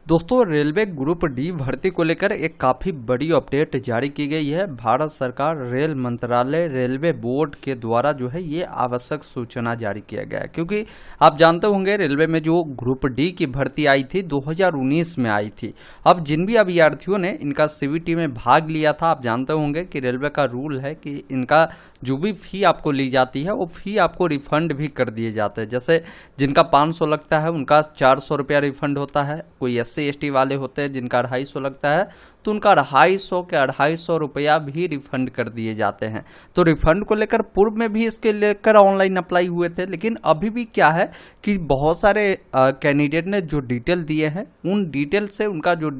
दोस्तों, railway group D भर्ती को लेकर एक काफ़ी बड़ी अपडेट जारी की गई है। भारत सरकार रेल मंत्रालय रेलवे बोर्ड के द्वारा जो है ये आवश्यक सूचना जारी किया गया है, क्योंकि आप जानते होंगे रेलवे में जो ग्रुप डी की भर्ती आई थी 2019 में आई थी। अब जिन भी अभ्यर्थियों ने इनका सीवीटी में भाग लिया था, आप जानते होंगे कि रेलवे का रूल है कि इनका जो भी फ़ी आपको ली जाती है वो फ़ी आपको रिफ़ंड भी कर दिए जाते हैं। जैसे जिनका 500 लगता है उनका 400 रुपया रिफ़ंड होता है। कोई SC ST वाले होते हैं जिनका 250 लगता है तो उनका 250 के 250 रुपया भी रिफंड कर दिए जाते हैं। तो रिफंड को लेकर पूर्व में भी इसके लेकर ऑनलाइन अप्लाई हुए थे, लेकिन अभी भी क्या है कि बहुत सारे कैंडिडेट ने जो डिटेल दिए हैं उन डिटेल से उनका जो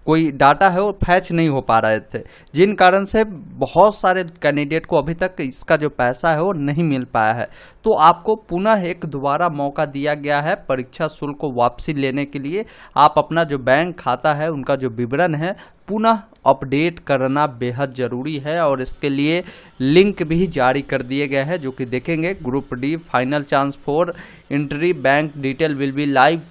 कोई डाटा है वो फैच नहीं हो पा रहे थे, जिन कारण से बहुत सारे कैंडिडेट को अभी तक इसका जो पैसा है वो नहीं मिल पाया है। तो आपको पुनः एक दोबारा मौका दिया गया है परीक्षा शुल्क को वापसी लेने के लिए। आप अपना जो बैंक खाता है उनका जो विवरण है पुनः अपडेट करना बेहद ज़रूरी है, और इसके लिए लिंक भी जारी कर दिए गए हैं जो कि देखेंगे। Group D final chance for entry bank detail will be live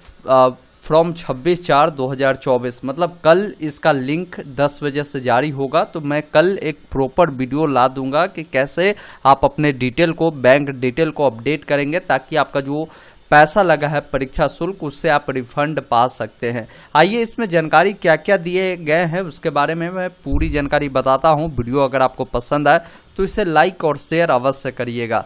from 26/4/2024, मतलब कल इसका लिंक 10 बजे से जारी होगा। तो मैं कल एक प्रॉपर वीडियो ला दूंगा कि कैसे आप अपने डिटेल को, बैंक डिटेल को अपडेट करेंगे ताकि आपका जो पैसा लगा है परीक्षा शुल्क उससे आप रिफंड पा सकते हैं। आइए इसमें जानकारी क्या क्या दिए गए हैं उसके बारे में मैं पूरी जानकारी बताता हूं। वीडियो अगर आपको पसंद आए तो इसे लाइक और शेयर अवश्य करिएगा।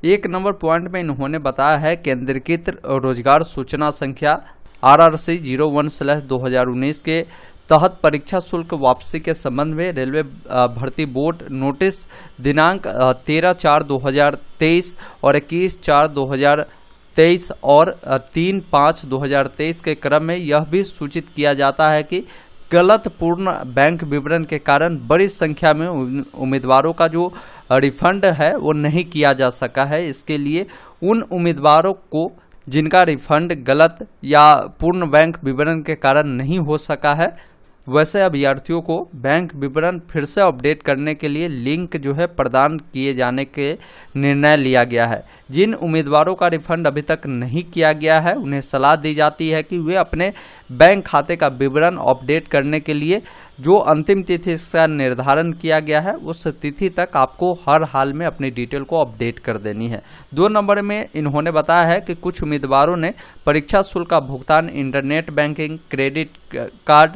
1 नंबर पॉइंट में इन्होंने बताया है केंद्रीकृत रोजगार सूचना संख्या RRC 01/2019 के तहत परीक्षा शुल्क वापसी के संबंध में रेलवे भर्ती बोर्ड नोटिस दिनांक 13/4/2023 और 21/4/2023 और 3/5/2023 के क्रम में यह भी सूचित किया जाता है कि गलत पूर्ण बैंक विवरण के कारण बड़ी संख्या में उम्मीदवारों का जो रिफंड है वो नहीं किया जा सका है। इसके लिए उन उम्मीदवारों को जिनका रिफंड गलत या पूर्ण बैंक विवरण के कारण नहीं हो सका है, वैसे अभ्यर्थियों को बैंक विवरण फिर से अपडेट करने के लिए लिंक जो है प्रदान किए जाने के निर्णय लिया गया है। जिन उम्मीदवारों का रिफंड अभी तक नहीं किया गया है उन्हें सलाह दी जाती है कि वे अपने बैंक खाते का विवरण अपडेट करने के लिए जो अंतिम तिथि इसका निर्धारण किया गया है उस तिथि तक आपको हर हाल में अपनी डिटेल को अपडेट कर देनी है। 2 नंबर में इन्होंने बताया है कि कुछ उम्मीदवारों ने परीक्षा शुल्क का भुगतान internet banking, credit card,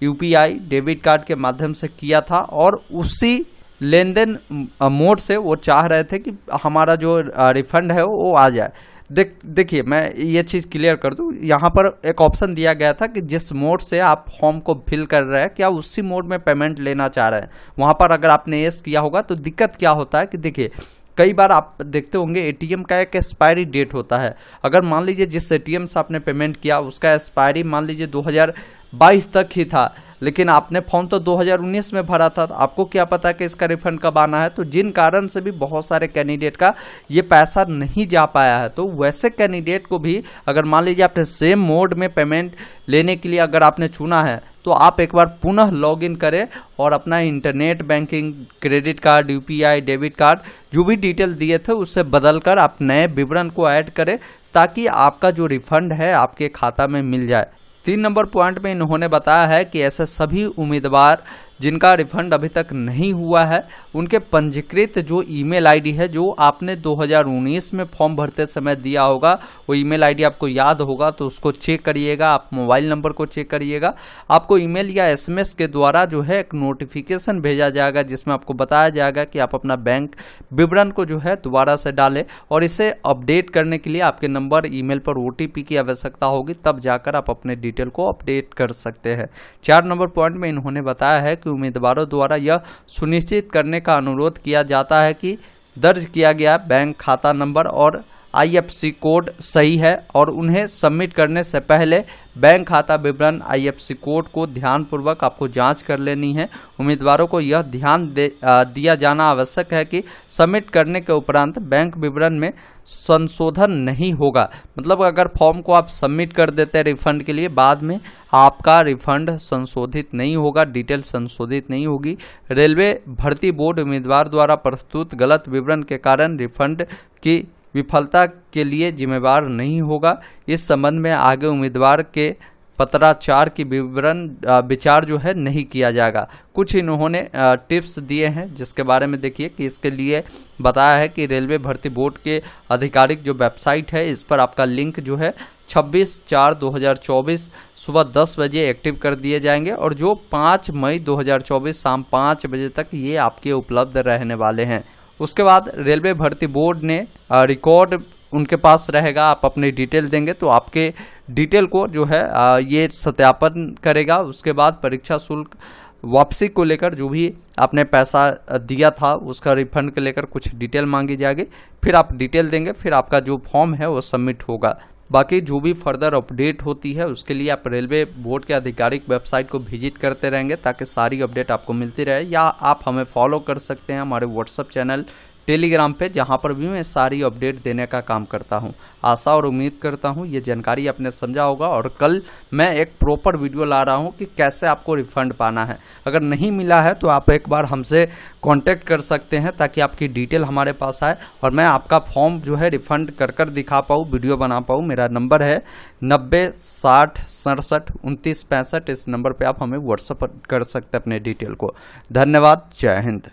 UPI debit card के माध्यम से किया था और उसी लेन देन मोड से वो चाह रहे थे कि हमारा जो रिफंड है वो आ जाए। देखिए मैं ये चीज़ क्लियर कर दूँ, यहाँ पर एक ऑप्शन दिया गया था कि जिस मोड से आप फॉर्म को फिल कर रहे हैं क्या उसी मोड में पेमेंट लेना चाह रहे हैं। वहाँ पर अगर आपने येस किया होगा तो दिक्कत क्या होता है कि देखिए कई बार आप देखते होंगे ATM का एक एक्सपायरी डेट होता है। अगर मान लीजिए जिस ATM से आपने पेमेंट किया उसका एक्सपायरी मान लीजिए 2022 तक ही था, लेकिन आपने फॉर्म तो 2019 में भरा था, तो आपको क्या पता कि इसका रिफंड कब आना है। तो जिन कारण से भी बहुत सारे कैंडिडेट का ये पैसा नहीं जा पाया है, तो वैसे कैंडिडेट को भी अगर मान लीजिए आपने सेम मोड में पेमेंट लेने के लिए अगर आपने चुना है तो आप एक बार पुनः लॉगिन करें और अपना internet banking, credit card, UPI debit card जो भी डिटेल दिए थे उससे बदलकर आप नए विवरण को ऐड करें ताकि आपका जो रिफंड है आपके खाता में मिल जाए। 3 नंबर पॉइंट में इन्होंने बताया है कि ऐसे सभी उम्मीदवार जिनका रिफंड अभी तक नहीं हुआ है उनके पंजीकृत जो ईमेल आईडी है जो आपने 2019 में फॉर्म भरते समय दिया होगा, वो ईमेल आईडी आपको याद होगा तो उसको चेक करिएगा। आप मोबाइल नंबर को चेक करिएगा। आपको ईमेल या SMS के द्वारा जो है एक नोटिफिकेशन भेजा जाएगा जिसमें आपको बताया जाएगा कि आप अपना बैंक विवरण को जो है दोबारा से डालें, और इसे अपडेट करने के लिए आपके नंबर ईमेल पर OTP की आवश्यकता होगी, तब जाकर आप अपने डिटेल को अपडेट कर सकते हैं। 4 नंबर पॉइंट में इन्होंने बताया है कि उम्मीदवारों द्वारा यह सुनिश्चित करने का अनुरोध किया जाता है कि दर्ज किया गया बैंक खाता नंबर और IFSC कोड सही है, और उन्हें सबमिट करने से पहले बैंक खाता विवरण IFSC कोड को ध्यानपूर्वक आपको जांच कर लेनी है। उम्मीदवारों को यह ध्यान दिया जाना आवश्यक है कि सबमिट करने के उपरांत बैंक विवरण में संशोधन नहीं होगा। मतलब अगर फॉर्म को आप सबमिट कर देते हैं रिफंड के लिए, बाद में आपका रिफंड संशोधित नहीं होगा, डिटेल संशोधित नहीं होगी। रेलवे भर्ती बोर्ड उम्मीदवार द्वारा प्रस्तुत गलत विवरण के कारण रिफंड की विफलता के लिए जिम्मेवार नहीं होगा। इस संबंध में आगे उम्मीदवार के पत्राचार की विचार जो है नहीं किया जाएगा। कुछ इन्होंने टिप्स दिए हैं जिसके बारे में देखिए कि इसके लिए बताया है कि रेलवे भर्ती बोर्ड के आधिकारिक जो वेबसाइट है इस पर आपका लिंक जो है 26/4/2024 सुबह 10 बजे एक्टिव कर दिए जाएंगे और जो 5 मई 2024 शाम 5 बजे तक ये आपके उपलब्ध रहने वाले हैं। उसके बाद रेलवे भर्ती बोर्ड ने रिकॉर्ड उनके पास रहेगा, आप अपनी डिटेल देंगे तो आपके डिटेल को जो है ये सत्यापन करेगा। उसके बाद परीक्षा शुल्क वापसी को लेकर जो भी आपने पैसा दिया था उसका रिफंड को लेकर कुछ डिटेल मांगी जाएगी, फिर आप डिटेल देंगे, फिर आपका जो फॉर्म है वो सबमिट होगा। बाकी जो भी फर्दर अपडेट होती है उसके लिए आप रेलवे बोर्ड के आधिकारिक वेबसाइट को विजिट करते रहेंगे ताकि सारी अपडेट आपको मिलती रहे, या आप हमें फॉलो कर सकते हैं हमारे व्हाट्सएप चैनल टेलीग्राम पे, जहां पर भी मैं सारी अपडेट देने का काम करता हूं। आशा और उम्मीद करता हूं ये जानकारी आपने समझा होगा और कल मैं एक प्रॉपर वीडियो ला रहा हूं कि कैसे आपको रिफंड पाना है। अगर नहीं मिला है तो आप एक बार हमसे कांटेक्ट कर सकते हैं ताकि आपकी डिटेल हमारे पास आए और मैं आपका फॉर्म जो है रिफंड कर दिखा पाऊँ, वीडियो बना पाऊँ। मेरा नंबर है 90 60 67 29 65। इस नंबर पर आप हमें व्हाट्सअप कर सकते हैं अपने डिटेल को। धन्यवाद। जय हिंद।